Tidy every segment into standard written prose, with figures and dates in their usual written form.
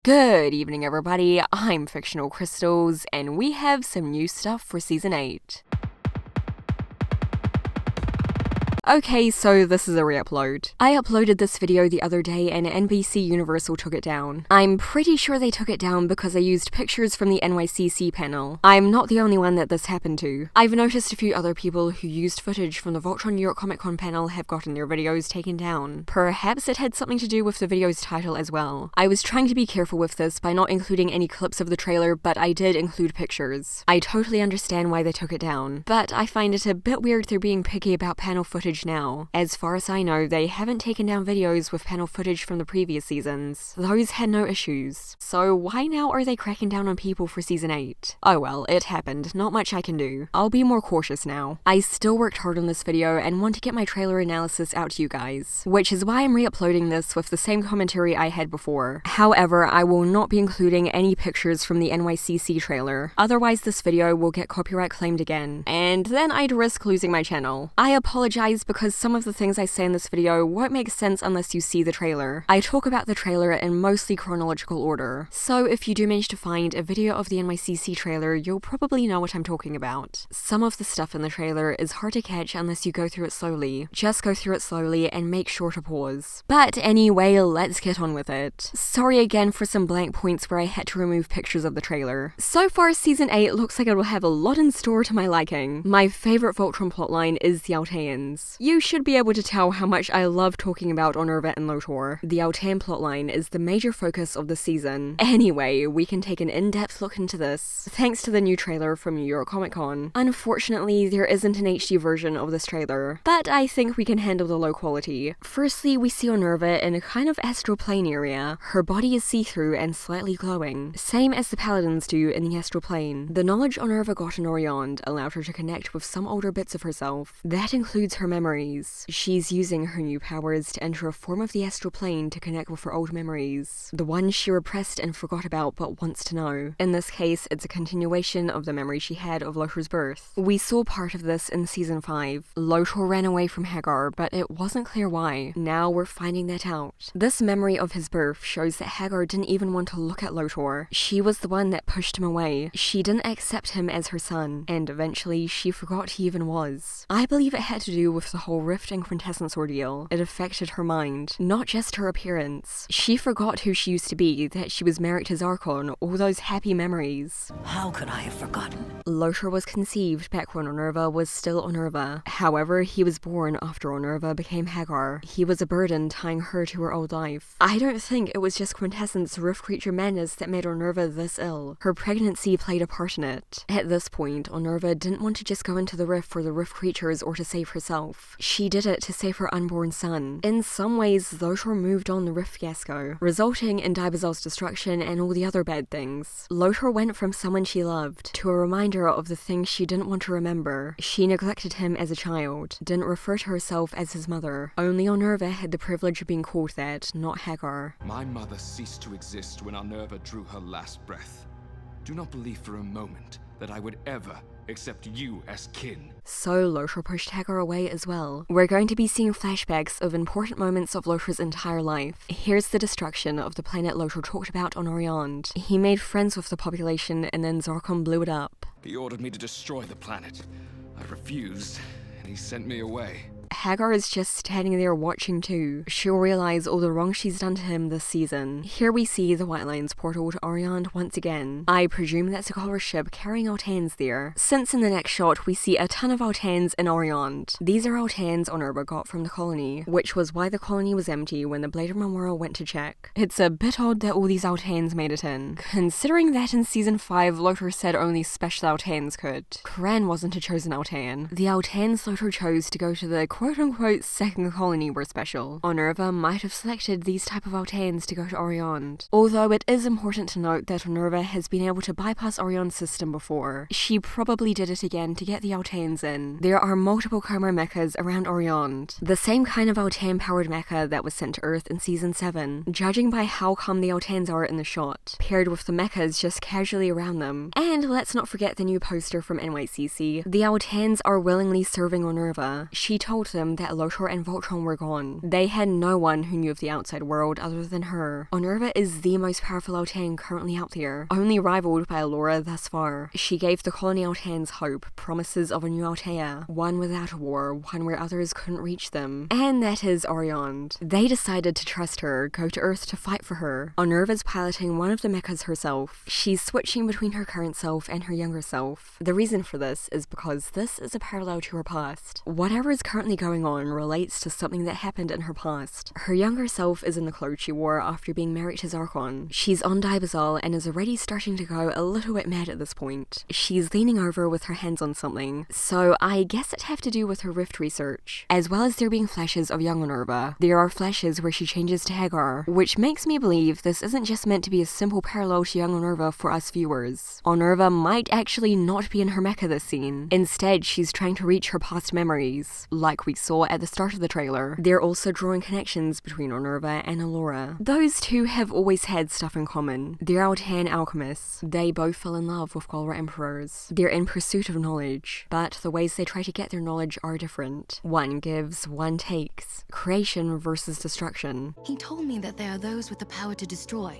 Good evening, everybody. I'm Fictional Crystals, and we have some new stuff for Season 8. Okay, so this is a re-upload. I uploaded this video the other day and NBC Universal took it down. I'm pretty sure they took it down because I used pictures from the NYCC panel. I'm not the only one that this happened to. I've noticed a few other people who used footage from the Voltron New York Comic Con panel have gotten their videos taken down. Perhaps it had something to do with the video's title as well. I was trying to be careful with this by not including any clips of the trailer, but I did include pictures. I totally understand why they took it down, but I find it a bit weird they're being picky about panel footage now. As far as I know, they haven't taken down videos with panel footage from the previous seasons. Those had no issues. So why now are they cracking down on people for Season 8? Oh well, it happened, not much I can do. I'll be more cautious now. I still worked hard on this video and want to get my trailer analysis out to you guys, which is why I'm re-uploading this with the same commentary I had before. However, I will not be including any pictures from the NYCC trailer, otherwise this video will get copyright claimed again, and then I'd risk losing my channel. I apologize because some of the things I say in this video won't make sense unless you see the trailer. I talk about the trailer in mostly chronological order, so if you do manage to find a video of the NYCC trailer, you'll probably know what I'm talking about. Some of the stuff in the trailer is hard to catch unless you go through it slowly. Just go through it slowly and make sure to pause. But anyway, let's get on with it. Sorry again for some blank points where I had to remove pictures of the trailer. So far, Season 8 looks like it will have a lot in store to my liking. My favorite Voltron plotline is the Alteans. You should be able to tell how much I love talking about Honerva and Lotor. The Altean plotline is the major focus of the season. Anyway, we can take an in-depth look into this, thanks to the new trailer from New York Comic Con. Unfortunately, there isn't an HD version of this trailer, but I think we can handle the low quality. Firstly, we see Honerva in a kind of astral plane area. Her body is see-through and slightly glowing, same as the Paladins do in the astral plane. The knowledge Honerva got in Oriande allowed her to connect with some older bits of herself. That includes her memories. She's using her new powers to enter a form of the astral plane to connect with her old memories, the ones she repressed and forgot about but wants to know. In this case, it's a continuation of the memory she had of Lotor's birth. We saw part of this in Season 5. Lotor ran away from Hagar, but it wasn't clear why. Now we're finding that out. This memory of his birth shows that Hagar didn't even want to look at Lotor. She was the one that pushed him away. She didn't accept him as her son, and eventually she forgot he even was. I believe it had to do with the whole rift and quintessence ordeal. It affected her mind, not just her appearance. She forgot who she used to be, that she was married to Zarkon, all those happy memories. How could I have forgotten? Lotor was conceived back when Honerva was still Honerva. However, he was born after Honerva became Hagar. He was a burden tying her to her old life. I don't think it was just quintessence rift creature madness that made Honerva this ill. Her pregnancy played a part in it. At this point, Honerva didn't want to just go into the rift for the rift creatures or to save herself. She did it to save her unborn son. In some ways, Lotor moved on the rift fiasco, resulting in Dibazal's destruction and all the other bad things. Lotor went from someone she loved to a reminder of the things she didn't want to remember. She neglected him as a child, didn't refer to herself as his mother. Only Honerva had the privilege of being called that, not Hagar. My mother ceased to exist when Honerva drew her last breath. Do not believe for a moment that I would ever accept you as kin. So Lotor pushed Hagar away as well. We're going to be seeing flashbacks of important moments of Lotor's entire life. Here's the destruction of the planet Lotor talked about on Oriande. He made friends with the population and then Zarkon blew it up. He ordered me to destroy the planet. I refused, and he sent me away. Hagar is just standing there watching too. She'll realize all the wrong she's done to him this season. Here we see the White Lions portal to Oriande once again. I presume that's a color ship carrying Alteans there, since in the next shot we see a ton of Alteans in Oriande. These are Alteans Honerva got from the colony, which was why the colony was empty when the Blade of Memorial went to check. It's a bit odd that all these Alteans made it in, considering that in Season 5 Lotor said only special Alteans could. Kran wasn't a chosen Altean. The Alteans Lotor chose to go to the quote-unquote second colony were special. Honerva might have selected these type of Alteans to go to Oriande. Although it is important to note that Honerva has been able to bypass Oriande's system before. She probably did it again to get the Alteans in. There are multiple Chimera mechas around Oriande, the same kind of Altean-powered mecha that was sent to Earth in Season 7, judging by how calm the Alteans are in the shot, paired with the mechas just casually around them. And let's not forget the new poster from NYCC. The Alteans are willingly serving Honerva. She told them that Lotor and Voltron were gone. They had no one who knew of the outside world other than her. Honerva is the most powerful Altean currently out there, only rivaled by Allura thus far. She gave the colony Alteans hope, promises of a new Altea, one without a war, one where others couldn't reach them. And that is Oriande. They decided to trust her, go to Earth to fight for her. Honerva's piloting one of the mechas herself. She's switching between her current self and her younger self. The reason for this is because this is a parallel to her past. Whatever is currently going on relates to something that happened in her past. Her younger self is in the clothes she wore after being married to Zarkon. She's on Dibazal and is already starting to go a little bit mad at this point. She's leaning over with her hands on something, so I guess it'd have to do with her rift research. As well as there being flashes of young Honerva, there are flashes where she changes to Hagar, which makes me believe this isn't just meant to be a simple parallel to young Honerva for us viewers. Honerva might actually not be in her mecha this scene. Instead, she's trying to reach her past memories, like we saw at the start of the trailer. They're also drawing connections between Honerva and Allura. Those two have always had stuff in common. They're Altean alchemists. They both fell in love with Galra emperors. They're in pursuit of knowledge, but the ways they try to get their knowledge are different. One gives, one takes. Creation versus destruction. He told me that there are those with the power to destroy,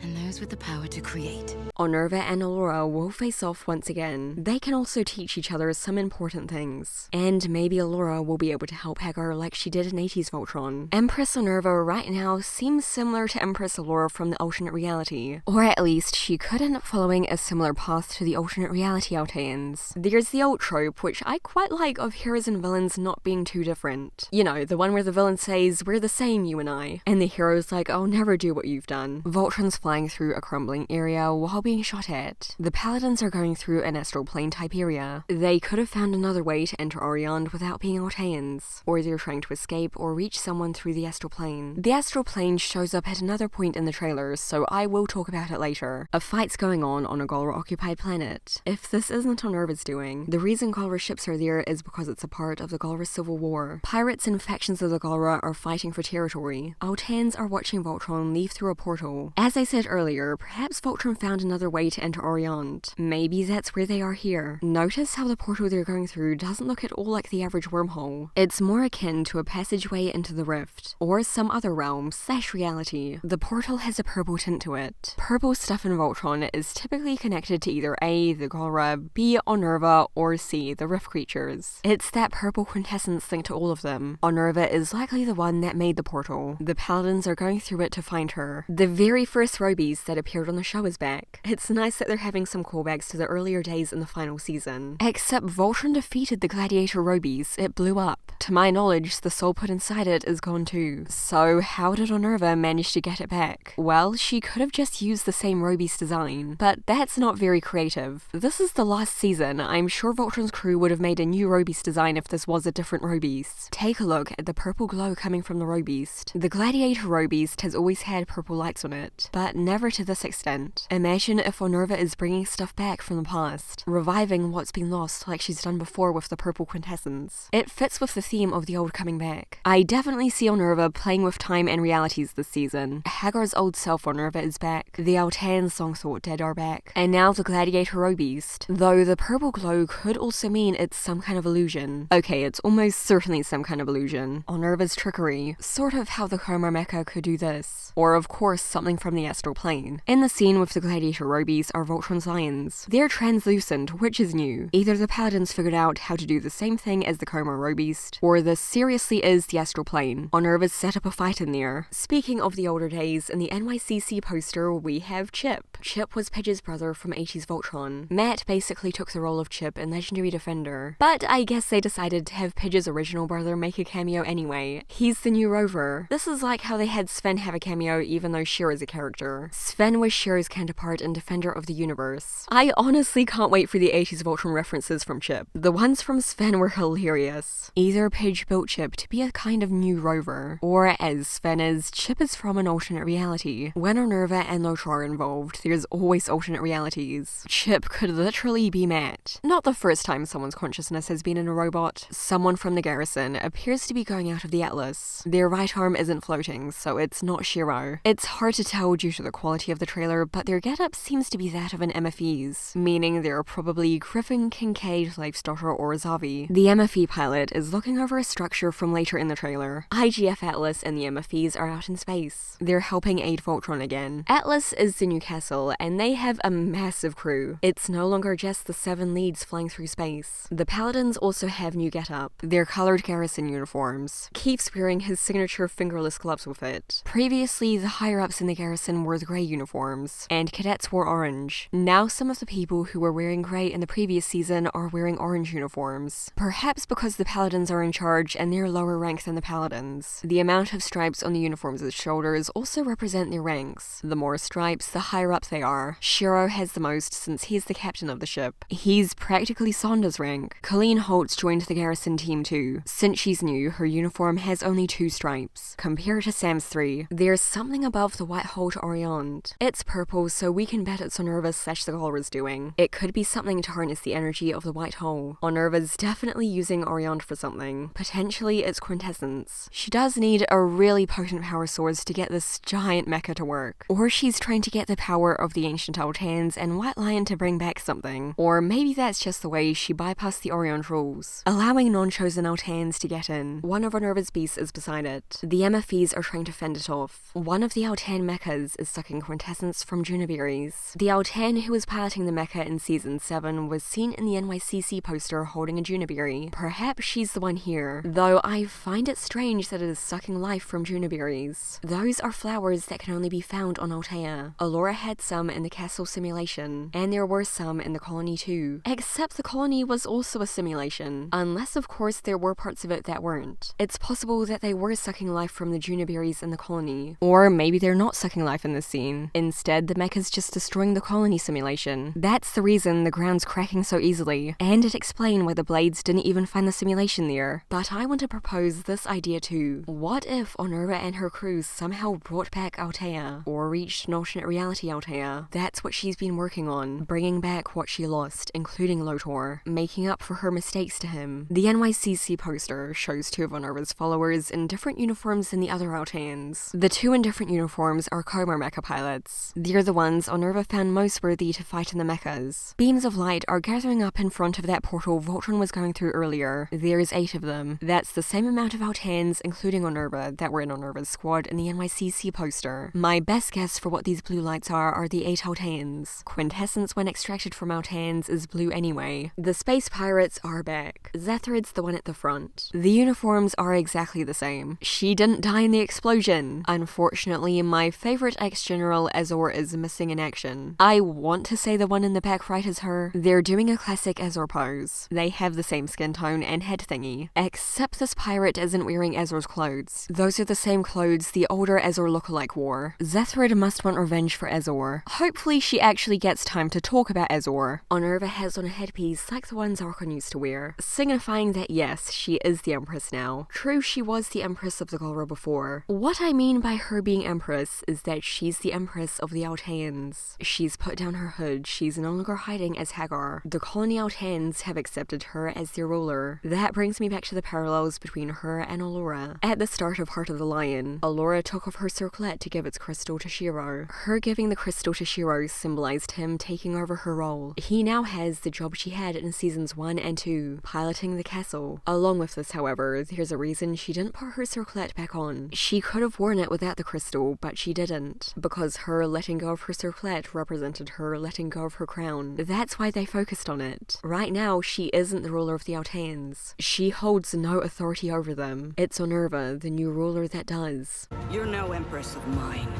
and those with the power to create. Honerva and Allura will face off once again. They can also teach each other some important things. And maybe Allura will be able to help Hagar like she did in 80s Voltron. Empress Honerva right now seems similar to Empress Allura from the alternate reality. Or at least she could end up following a similar path to the alternate reality Alteans. There's the old trope, which I quite like, of heroes and villains not being too different. You know, the one where the villain says, "We're the same, you and I." And the hero's like, "I'll never do what you've done." Voltron's flying through a crumbling area while being shot at. The Paladins are going through an astral plane type area. They could have found another way to enter Oriande without being Alteans, or they're trying to escape or reach someone through the astral plane. The astral plane shows up at another point in the trailer, so I will talk about it later. A fight's going on a Galra-occupied planet. If this isn't Honerva's doing, the reason Galra ships are there is because it's a part of the Galra Civil War. Pirates and factions of the Galra are fighting for territory. Alteans are watching Voltron leave through a portal. As I said earlier, perhaps Voltron found another way to enter Oriande. Maybe that's where they are here. Notice how the portal they're going through doesn't look at all like the average wormhole. It's more akin to a passageway into the rift, or some other realm / reality. The portal has a purple tint to it. Purple stuff in Voltron is typically connected to either A, the Galra, B, Honerva, or C, the rift creatures. It's that purple quintessence linked to all of them. Honerva is likely the one that made the portal. The Paladins are going through it to find her. The very first Robies that appeared on the show is back. It's nice that they're having some callbacks to the earlier days in the final season. Except Voltron defeated the Gladiator Robies. It blew up. To my knowledge, the soul put inside it is gone too. So how did Honerva manage to get it back? Well, she could have just used the same Robies design, but that's not very creative. This is the last season. I'm sure Voltron's crew would have made a new Robies design if this was a different Robies. Take a look at the purple glow coming from the Robies. The Gladiator Robies has always had purple lights on it, but never to this extent. Imagine if Honerva is bringing stuff back from the past, reviving what's been lost like she's done before with the purple quintessence. It fits with the theme of the old coming back. I definitely see Honerva playing with time and realities this season. Hagar's old self Honerva is back, the Altean song thought dead are back, and now the Gladiator Robies. Though the purple glow could also mean it's some kind of illusion. Okay, it's almost certainly some kind of illusion. Honerva's trickery, sort of how the Chroma mecha could do this. Or of course something from the astral plane. In the scene with the Gladiator Robies are Voltron's lions. They're translucent, which is new. Either the Paladins figured out how to do the same thing as the Chroma Robies, or this seriously is the astral plane. Honerva's set up a fight in there. Speaking of the older days, in the NYCC poster we have Chip. Chip was Pidge's brother from 80s Voltron. Matt basically took the role of Chip in Legendary Defender, but I guess they decided to have Pidge's original brother make a cameo anyway. He's the new rover. This is like how they had Sven have a cameo even though Shira's a character. Sven was Shira's counterpart in Defender of the Universe. I honestly can't wait for the 80s Voltron references from Chip. The ones from Sven were hilarious. Either Pidge built Chip to be a kind of new rover, or as Sven is, Chip is from an alternate reality. When Honerva and Lotor are involved, there's always alternate realities. Chip could literally be Matt. Not the first time someone's consciousness has been in a robot. Someone from the Garrison appears to be going out of the Atlas. Their right arm isn't floating, so it's not Shiro. It's hard to tell due to the quality of the trailer, but their getup seems to be that of an MFE's, meaning they're probably Griffin, Kincaid, Leif's daughter, or Zavi. The MFE pilot is looking over a structure from later in the trailer. IGF Atlas and the MFEs are out in space. They're helping aid Voltron again. Atlas is the new castle, and they have a massive crew. It's no longer just the 7 leads flying through space. The Paladins also have new getup. They're colored Garrison uniforms. Keith's wearing his signature fingerless gloves with it. Previously, the higher-ups in the Garrison wore the grey uniforms, and cadets wore orange. Now some of the people who were wearing grey in the previous season are wearing orange uniforms. Perhaps because the Paladins are in charge and they're lower rank than the Paladins. The amount of stripes on the uniforms' shoulders also represent their ranks. The more stripes, the higher up they are. Shiro has the most since he's the captain of the ship. He's practically Saunders' rank. Colleen Holtz joined the Garrison team too. Since she's new, her uniform has only 2 stripes, compared to Sam's 3. There's something above the white hole to Oriande. It's purple, so we can bet it's Honerva / the Galra's doing. It could be something to harness the energy of the white hole. Honerva's definitely using Oriande for something. Potentially it's quintessence. She does need a really potent power source to get this giant mecha to work. Or she's trying to get the power of the ancient Alteans and White Lion to bring back something. Or maybe that's just the way she bypassed the Oriande rules, allowing non-chosen Alteans to get in. One of Honerva's beasts is beside it. The MFEs are trying to fend it off. One of the Altean mechas is sucking quintessence from Juniberries. The Altean who was piloting the mecha in Season 7 was seen in the NYCC poster holding a Juniberry. Perhaps she's the one here, though I find it strange that it is sucking life from Juniberries. Those are flowers that can only be found on Altea. Allura had some in the castle simulation, and there were some in the colony too. Except the colony was also a simulation, unless of course there were parts of it that weren't. It's possible that they were sucking life from the Juniberries in the colony, or maybe they're not sucking life in this scene. Instead, the mecha's just destroying the colony simulation. That's the reason the ground's cracking so easily, and it explains why the blades didn't even find the simulation there. But I want to propose this idea too. What if Honerva and her crews somehow brought back Altea, or reached an alternate reality Altea? That's what she's been working on, bringing back what she lost, including Lotor, making up for her mistakes to him. The NYCC poster shows 2 of Honerva's followers in different uniforms than the other Alteans. The 2 in different uniforms are Comar mecha pilots. They're the ones Honerva found most worthy to fight in the mechas. Beams of light are gathering up in front of that portal Voltron was going through earlier. There's 8 of them. That's the same amount of Alteans, including Honerva, that were in Honerva's squad in the NYCC poster. My best guess for what these blue lights are the 8 Alteans. Quintessence when extracted from Alteans is blue anyway. The space pirates are back. Zethrid's the one at the front. The uniforms are exactly the same. She didn't die in the explosion. Unfortunately, my favorite ex-general Azor is missing in action. I want to say the one in the back right is her. They're doing a classic Azor pose. They have the same skin tone and head thingy, except this pirate isn't wearing Azor's clothes. Those are the same clothes the older Azor lookalike wore. Zethrid must want revenge for Azor. Hopefully she actually gets time to talk about Azor. Honerva has on a headpiece like the ones Zarkon used to wear, signifying that yes, she is the Empress now. True, she was the Empress of the Galra before. What I mean by her being Empress is that she's the Empress of the Alteans. She's put down her hood, she's no longer hiding as Hagar. The colony Alteans have accepted her as their ruler. That brings me back to the parallels between her and Allura. At the start of Heart of the Lion, Allura took off her circlet to give its crystal to Shiro. Her giving the crystal to Shiro symbolized him taking over her role. He now has the job she had in seasons 1 and 2, piloting the castle. Along with this, however, there's a reason she didn't put her circlet back on. She could have worn it without the crystal, but she didn't, because her letting go of her circlet represented her letting go of her crown. That's why they focused on it. Right now, she isn't the ruler of the Alteans. She holds no authority over them. It's Honerva, the new ruler, that does. You're no Empress of mine.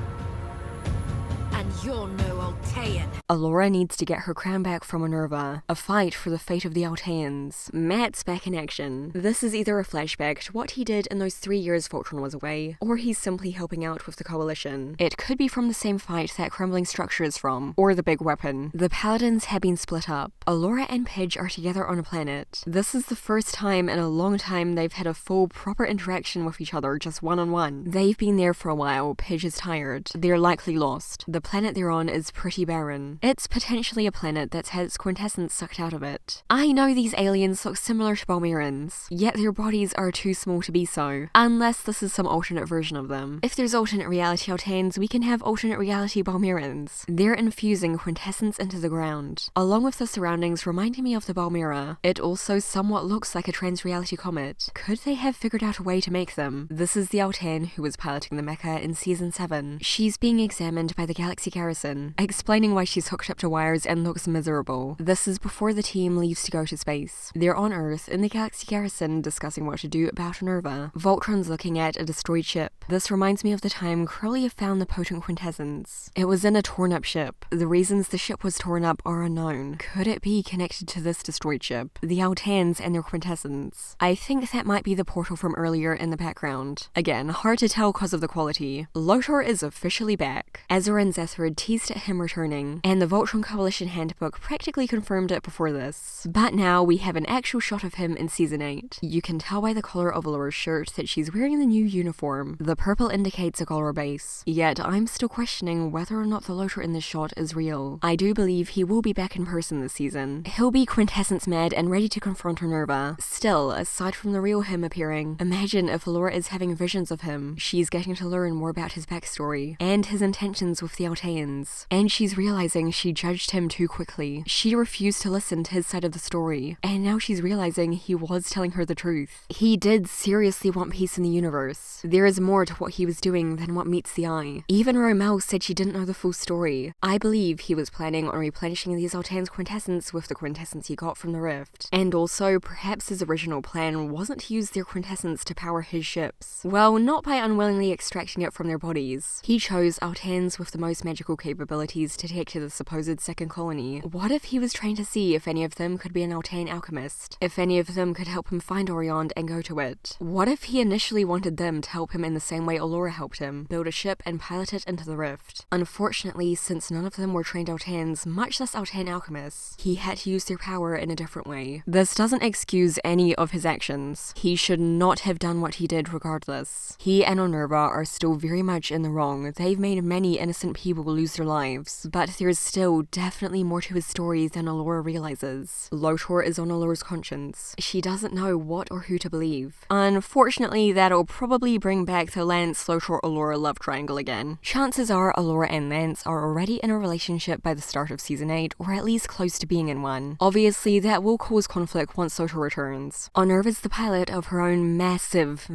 And you're no Altean. Allura needs to get her crown back from Honerva. A fight for the fate of the Alteans. Matt's back in action. This is either a flashback to what he did in those 3 years Voltron was away, or he's simply helping out with the coalition. It could be from the same fight that crumbling structure is from, or the big weapon. The Paladins have been split up. Allura and Pidge are together on a planet. This is the first time in a long time they've had a full, proper interaction with each other, just one-on-one. They've been there for a while. Pidge is tired. They're likely lost. The planet they're on is pretty barren. It's potentially a planet that's had its quintessence sucked out of it. I know these aliens look similar to Balmerans, yet their bodies are too small to be so, unless this is some alternate version of them. If there's alternate reality Alteans, we can have alternate reality Balmerans. They're infusing quintessence into the ground, along with the surroundings reminding me of the Balmera. It also somewhat looks like a trans-reality comet. Could they have figured out a way to make them? This is the Altean who was piloting the mecha in Season 7. She's being examined by the Galaxy Garrison, explaining why she's hooked up to wires and looks miserable. This is before the team leaves to go to space. They're on Earth in the Galaxy Garrison discussing what to do about Honerva. Voltron's looking at a destroyed ship. This reminds me of the time Crowley found the potent quintessence. It was in a torn-up ship. The reasons the ship was torn up are unknown. Could it be connected to this destroyed ship? The Alteans and their quintessence. I think that might be the portal from earlier in the background. Again, hard to tell because of the quality. Lotor is officially back. Ezra and Zethrid teased at him returning, and the Voltron Coalition handbook practically confirmed it before this. But now we have an actual shot of him in Season 8. You can tell by the color of Allura's shirt that she's wearing the new uniform. The purple indicates a Galra base, yet I'm still questioning whether or not the Lotor in this shot is real. I do believe he will be back in person this season. He'll be quintessence mad and ready to confront Honerva. Still, aside from the real him appearing, imagine if Allura is having visions of him. She's getting to learn more about his backstory, and his intentions with the Alteans. And she's realizing she judged him too quickly. She refused to listen to his side of the story, and now she's realizing he was telling her the truth. He did seriously want peace in the universe. There is more to what he was doing than what meets the eye. Even Romel said she didn't know the full story. I believe he was planning on replenishing these Alteans quintessence with the quintessence he got from the rift. And also, perhaps his original plan wasn't to use their quintessence to power his ships. Well, not by unwillingly extracting it from their bodies. He chose Alteans with the most magical capabilities to take to the supposed second colony. What if he was trying to see if any of them could be an Altean alchemist? If any of them could help him find Oriande and go to it? What if he initially wanted them to help him in the same way Allura helped him, build a ship and pilot it into the rift? Unfortunately, since none of them were trained Alteans, much less Altean alchemists, he had to use their power in a different way. This doesn't excuse any of his actions. He should not have done what he did regardless. He and Honerva are still very much in the wrong. They've made many innocent people lose their lives, but there's still definitely more to his story than Allura realizes. Lotor is on Allura's conscience. She doesn't know what or who to believe. Unfortunately, that'll probably bring back the Lance, Lotor, Allura love triangle again. Chances are Allura and Lance are already in a relationship by the start of Season 8, or at least close to being in one. Obviously, that will cause conflict once Lotor returns. Honerva's the pilot of her own massive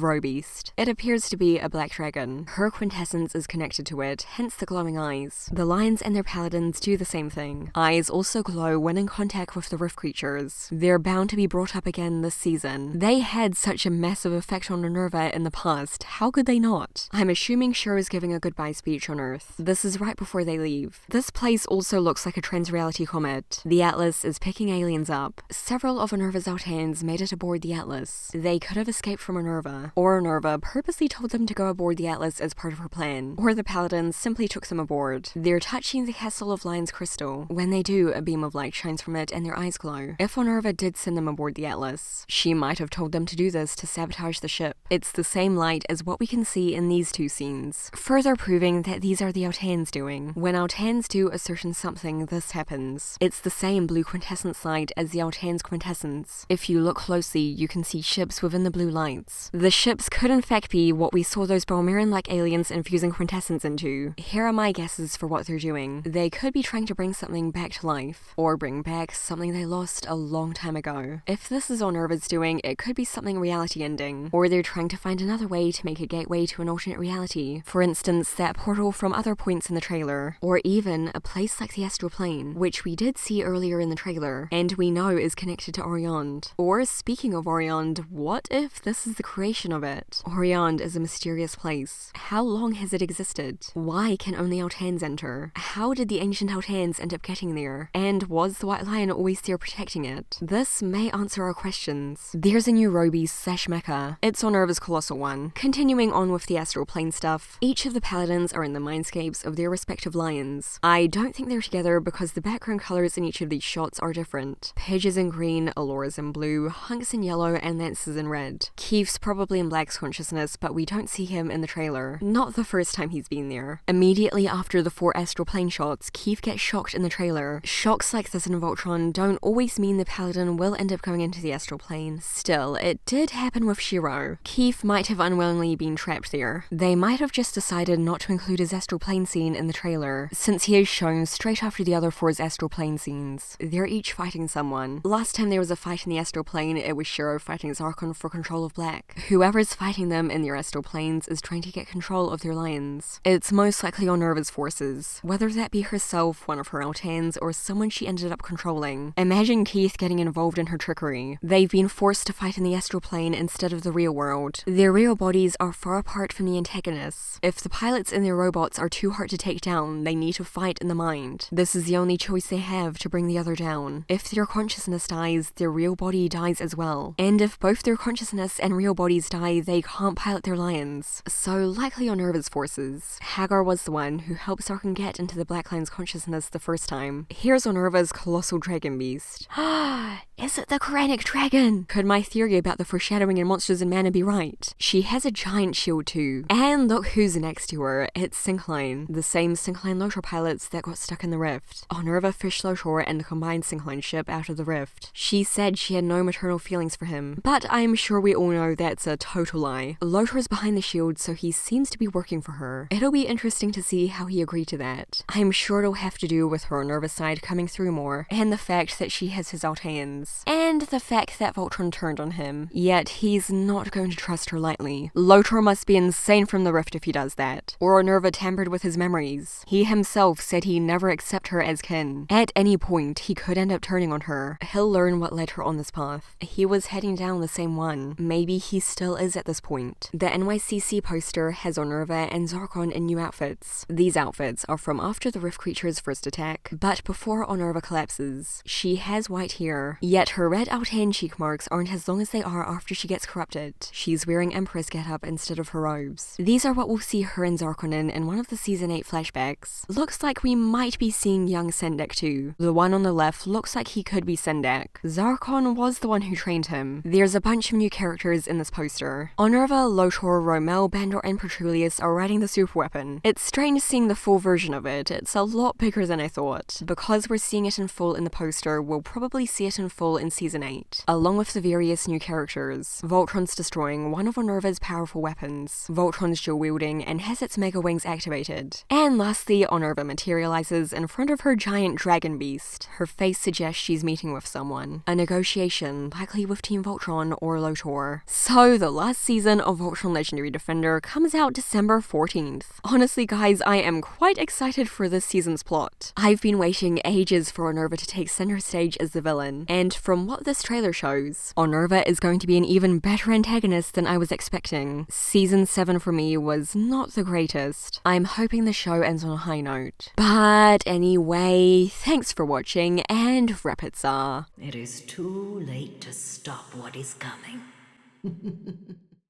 robeast. It appears to be a black dragon. Her quintessence is connected to it, hence the glowing eyes. The lions and their paladins do the same thing. Eyes also glow when in contact with the rift creatures. They're bound to be brought up again this season. They had such a massive effect on Honerva in the past, how could they not? I'm assuming Shur is giving a goodbye speech on Earth. This is right before they leave. This place also looks like a trans-reality comet. The Atlas is picking aliens up. Several of Honerva's Alteans made it aboard the Atlas. They could have escaped from Honerva, or Honerva purposely told them to go aboard the Atlas as part of her plan, or the Paladins simply took them aboard. They're touching the Castle of Lion's crystal. When they do, a beam of light shines from it and their eyes glow. If Honerva did send them aboard the Atlas, she might have told them to do this to sabotage the ship. It's the same light as what we can see in these two scenes, further proving that these are the Alteans doing. When Alteans do a certain something, this happens. It's the same blue quintessence light as the Alteans' quintessence. If you look closely, you can see ships within the blue lights. The ships could in fact be what we saw those Balmeran-like aliens infusing quintessence into. Here are my guesses for what they're doing. They could be trying to bring something back to life, or bring back something they lost a long time ago. If this is Honerva's doing, it could be something reality ending, or they're trying to find another way to make a gateway to an alternate reality. For instance, that portal from other points in the trailer, or even a place like the astral plane, which we did see earlier in the trailer, and we know is connected to Oriande. Or speaking of Oriande, what if this is the creation of it? Oriande is a mysterious place. How long has it existed? Why can only Alteans enter? How did the ancient Alteans end up getting there? And was the White Lion always there protecting it? This may answer our questions. There's a new robeast/mecha. It's Honerva's Honerva's colossal one. Continuing on with the astral plane stuff, each of the Paladins are in the mindscapes of their respective lions. I don't think they're together because the background colors in each of these shots are different. Pidge is in green, Allura's in blue, Hunk's in yellow, and Lance is in red. Keith's probably in Black's consciousness, but we don't see him in the trailer. Not the first time he's been there. Immediately after the 4 astral plane shots, Keith gets shocked in the trailer. Shocks like this in Voltron don't always mean the Paladin will end up going into the astral plane. Still, it did happen with Shiro. Keith might have unwillingly been trapped there. They might have just decided not to include his astral plane scene in the trailer, since he is shown straight after the other 4's astral plane scenes. They're each fighting someone. Last time there was a fight in the astral plane, it was Shiro fighting Zarkon for control of Black. Whoever's fighting them in their astral planes is trying to get control of their lions. It's most likely Honerva's forces, whether that be herself, one of her Alteans, or someone she ended up controlling. Imagine Keith getting involved in her trickery. They've been forced to fight in the astral plane instead of the real world. Their real bodies are far apart from the antagonists. If the pilots and their robots are too hard to take down, they need to fight in the mind. This is the only choice they have to bring the other down. If their consciousness dies, their real body dies as well. And if both their consciousness and real bodies die, they can't pilot their lions. So likely Honerva's forces. Hagar was the one who helped Zarkon get into the Black Lion's consciousness the first time. Here's Honerva's colossal dragon beast. Is it the Quranic dragon? Could my theory about the foreshadowing in Monsters and Mana be right? She has a giant shield too. And look who's next to her. It's Sincline, the same Sincline Lotor pilots that got stuck in the rift. Honerva fished Lotor and the combined Sincline ship out of the rift. She said she had no maternal feelings for him, but I'm sure we all know that's a total lie. Lotor's behind the shield, so he seems to be working for her. It'll be interesting to see how he agreed to that. I'm sure it'll have to do with her Honerva side coming through more, and the fact that she has his Alteans, and the fact that Voltron turned on him. Yet he's not going to trust her lightly. Lotor must be insane from the rift if he does that. Or Honerva tampered with his memories. He himself said he never accept her as kin. At any point, he could end up turning on her. He'll learn what led her on this path. He was heading down the same one. Maybe he still is at this point. The NYCC poster has Honerva and Zarkon in new outfits. These outfits are from after the rift creature's first attack, but before Honerva collapses. She has white hair, yet her red Altean cheek marks aren't as long as they are after she gets corrupted. She's wearing Empress getup instead of her robes. These are what we'll see her and Zarkon in one of the Season 8 flashbacks. Looks like we might be seeing young Sendak too. The one on the left looks like he could be Sendak. Zarkon was the one who trained him. There's a bunch of new characters in this poster. Honerva, Lotor, Romel, Bandor, and Petrulius are riding the super weapon. It's strange seeing the full version of it. It's a lot bigger than I thought. Because we're seeing it in full in the poster, we'll probably see it in full in Season 8. Along with the various new characters. Voltron's destroying one of Honerva's powerful weapons. Voltron's dual wielding and has its mega wings activated. And lastly, Honerva materializes in front of her giant dragon beast. Her face suggests she's meeting with someone. A negotiation, likely with Team Voltron or Lotor. So the last season of Voltron Legendary Defender comes out December 14th. Honestly guys, I am quite excited for this season's plot. I've been waiting ages for Honerva to take center stage as the villain, and from what this trailer shows, Honerva is going to be an even better antagonist than I was expecting. Season 7 for me was not the greatest. I'm hoping the show ends on a high note. But anyway, thanks for watching, and Rapidsa. It is too late to stop what is coming.